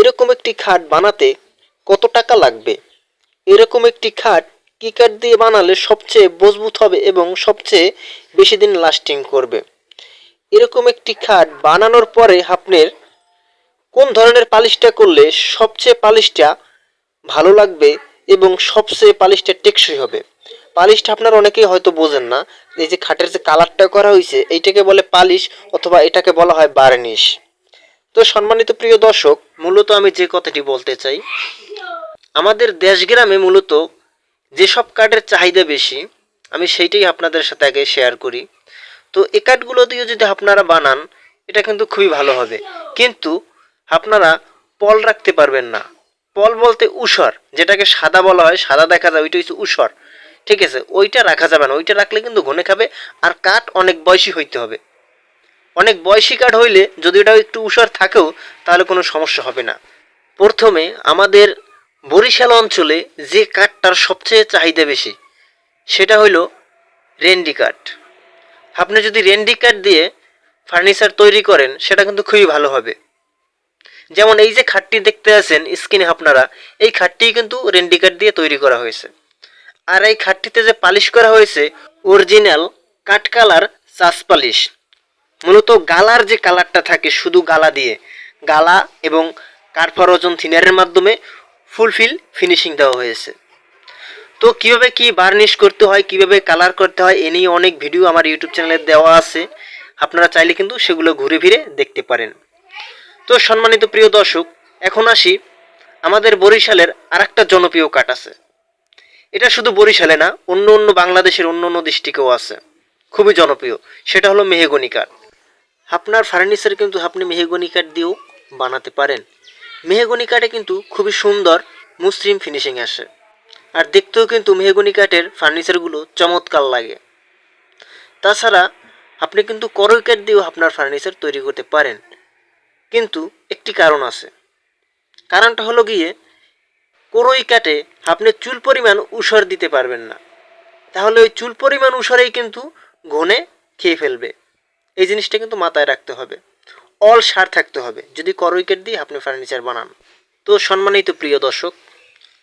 এরকম একটি খাট বানাতে কত টাকা লাগবে? এরকম একটি খাট কি কাঠ দিয়ে বানালে সবচেয়ে মজবুত হবে এবং সবচেয়ে বেশি দিন লাস্টিং করবে? এরকম একটি খাট বানানোর পরে আপনার কোন ধরনের পালিশটা করলে সবচেয়ে পালিশটা ভালো লাগবে এবং সবচেয়ে পালিশটা টেকসই হবে? পালিশটা আপনারা অনেকেই হয়তো বোঝেন না। এই যে খাটের যে কালারটা করা হয়েছে এইটাকে বলে পালিশ, অথবা এটাকে বলা হয় বার্নিশ। তো সম্মানিত প্রিয় দর্শক, মূলত আমি যে কথাটি বলতে চাই, আমাদের দেশ গ্রামে মূলত যেসব কাঠের চাহিদা বেশি আমি সেইটাই আপনাদের সাথে আগে শেয়ার করি। তো এই কাঠগুলো দিয়ে যদি আপনারা বানান এটা কিন্তু খুবই ভালো হবে, কিন্তু আপনারা পল রাখতে পারবেন না। পল বলতে উষর, যেটাকে সাদা বলা হয়, সাদা দেখা যায়, ওইটা হচ্ছে উষর। ঠিক আছে, ওইটা রাখা যাবে না, ওইটা রাখলে কিন্তু ঘনে খাবে। আর কাঠ অনেক বয়সী হইতে হবে। অনেক বয়সী কাঠ হইলে যদি ওটা একটু উষর থাকেও তাহলে কোনো সমস্যা হবে না। প্রথমে আমাদের বরিশাল অঞ্চলে যে কাঠটার সবচেয়ে চাহিদা বেশি সেটা হলো রেন্ডি কাঠ। আপনি যদি রেন্ডি কাঠ দিয়ে ফার্নিচার তৈরি করেন সেটা কিন্তু খুবই ভালো হবে। যেমন এই যে খাটটি দেখতে আছেন স্ক্রিনে আপনারা, এই খাটটি কিন্তু রেন্ডি কাঠ দিয়ে তৈরি করা হয়েছে। আর এই খাটটিতে যে পালিশ করা হয়েছে অরিজিনাল কাঠ কালার চাষ পালিশ। মূলত গালার যে কালারটা থাকে শুধু গালা দিয়ে, গালা এবং কাঠফরজন থিনারের মাধ্যমে ফুলফিল ফিনিশিং দেওয়া হয়েছে। তো কীভাবে কি বার্নিশ করতে হয়, কিভাবে কালার করতে হয়, এ নিয়ে অনেক ভিডিও আমার ইউটিউব চ্যানেলে দেওয়া আছে। আপনারা চাইলে কিন্তু সেগুলো ঘুরে ফিরে দেখতে পারেন। তো সম্মানিত প্রিয় দর্শক, এখন আসি আমাদের বরিশালের আরেকটা জনপ্রিয় কাঠ আছে। এটা শুধু বরিশালে না, অন্য অন্য বাংলাদেশের অন্য অন্য ডিস্ট্রিক্টেও আছে, খুবই জনপ্রিয়। সেটা হলো মেহগনি কাঠ। আপনার ফার্নিচার কিন্তু আপনি মেহগনি কাঠ দিয়েও বানাতে পারেন। মেহগনি কাঠে কিন্তু খুবই সুন্দর মসৃণ ফিনিশিং আসে, আর দেখতেও কিন্তু মেহগনি কাঠের ফার্নিচারগুলো চমৎকার লাগে। তাছাড়া আপনি কিন্তু করই কাঠ দিয়েও আপনার ফার্নিচার তৈরি করতে পারেন, কিন্তু একটি কারণ আছে। কারণটা হলো গিয়ে, করই কাঠে আপনি চুল পরিমাণ উষর দিতে পারবেন না, তাহলে ওই চুল পরিমাণ উষরেই কিন্তু ঘনে খেয়ে ফেলবে। এই জিনিসটা কিন্তু মাথায় রাখতে হবে। অল সার থাকতে হবে যদি করই কাঠ দিয়ে আপনি ফার্নিচার বানান। তো সম্মানিত প্রিয় দর্শক,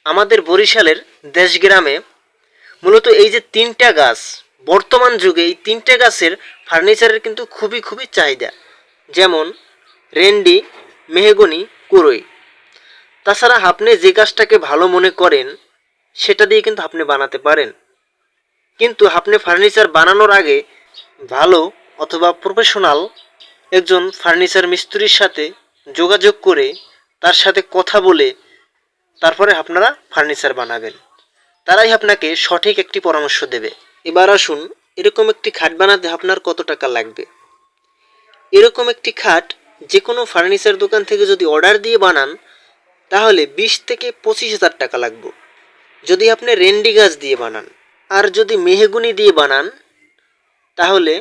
আমাদের বরিশালের দেশগ্রামে মূলত এই যে তিনটা গাছ, বর্তমান যুগে এই তিনটা গাছের ফার্নিচারের কিন্তু খুবই খুবই চাহিদা। যেমন রেন্ডি, মেহগনি, কুরই। তাছাড়া আপনি যে গাছটাকে ভালো মনে করেন সেটা দিয়ে কিন্তু আপনি বানাতে পারেন, কিন্তু আপনি ফার্নিচার বানানোর আগে ভালো অথবা প্রফেশনাল একজন ফার্নিচার মিস্ত্রির সাথে যোগাযোগ করে তার সাথে কথা বলে তারপরে আপনারা ফার্নিচার বানাবেন। তারাই আপনাকে সঠিক একটি পরামর্শ দেবে। এবার আসুন, এরকম একটি খাট বানাতে আপনার কত টাকা লাগবে। এরকম একটি খাট যে কোনো ফার্নিচার দোকান থেকে যদি অর্ডার দিয়ে বানান তাহলে 20 থেকে 25,000 টাকা লাগবে যদি আপনি রেন্ডি গাছ দিয়ে বানান। আর যদি মেহগুনি দিয়ে বানান তাহলে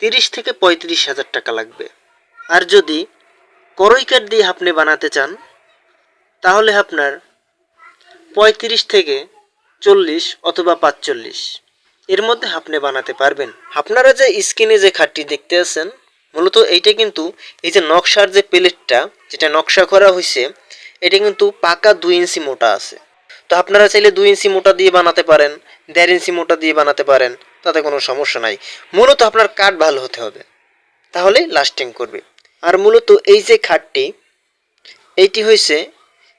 30 থেকে 35,000 টাকা লাগবে। আর যদি করই কাঠ দিয়ে আপনি বানাতে চান তাহলে আপনার 35 থেকে 40 অথবা 45 এর মধ্যে আপনি বানাতে পারবেন। আপনারা যে স্ক্রিনে যে খাটটি দেখতে আছেন মূলত এইটা কিন্তু এই যে নকশার যে প্লেটটা যেটা নকশা করা হয়েছে এটা কিন্তু পাকা 2 ইঞ্চি মোটা আছে। তো আপনারা চাইলে 2 ইঞ্চি মোটা দিয়ে বানাতে পারেন, 1.5 ইঞ্চি মোটা দিয়ে বানাতে পারেন, তাতে কোনো সমস্যা নাই। মূলত আপনার কাঠ ভালো হতে হবে, তাহলে লাস্টিং করবে। আর মূলত এই যে খাটটি এইটি হয়েছে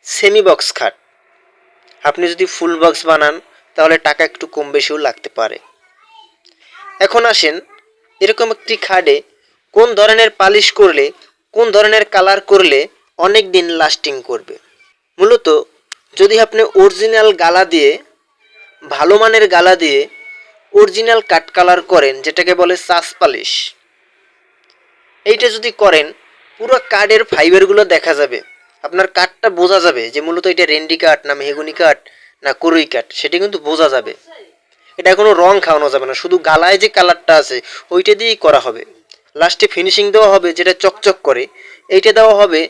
সেমি বক্স খাট। আপনি যদি ফুল বক্স বানান তাহলে টাকা একটু কম বেশিও লাগতে পারে। এখন আসেন, এরকম একটি খাটে কোন ধরনের পালিশ করলে, কোন ধরনের কালার করলে অনেক দিন লাস্টিং করবে। মূলত যদি আপনি অরিজিনাল গালা দিয়ে, ভালো মানের গালা দিয়ে অরিজিনাল কাঠ কালার করেন যেটাকে বলে চাষ পালিশ, এইটা যদি করেন পুরো কাঠের ফাইবারগুলো দেখা যাবে, আপনার কাঠটা বোঝা যাবে যে মূলত এটা রেন্ডি কাঠ না মেহগুনি কাঠ না করই কাঠ, সেটা কিন্তু বোঝা যাবে। এটা কোনো রং খাওয়ানো যাবে না, শুধু গালায় যে কালারটা আছে ওইটা দিয়েই করা হবে। লাস্টে ফিনিশিং দেওয়া হবে যেটা চকচক করে, এইটা দেওয়া হবে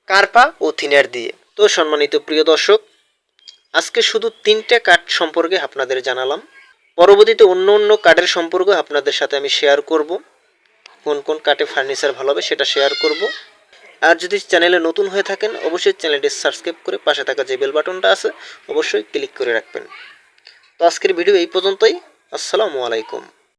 কার্পা ও থিনার দিয়ে। তো সম্মানিত প্রিয় দর্শক, আজকে শুধু 3টে কাঠ সম্পর্কে আপনাদের জানালাম। পরবর্তীতে অন্য অন্য কাঠের সম্পর্কে আপনাদের সাথে আমি শেয়ার করব, কোন কোন কাঠে ফার্নিচার ভালো হবে সেটা শেয়ার করব। আর যদি চ্যানেলে নতুন হয়ে থাকেন অবশ্যই চ্যানেলটি সাবস্ক্রাইব করে পাশে থাকা যে বেল বাটনটা আছে অবশ্যই ক্লিক করে রাখবেন। তো আজকের ভিডিও এই পর্যন্তই। আসসালামু আলাইকুম।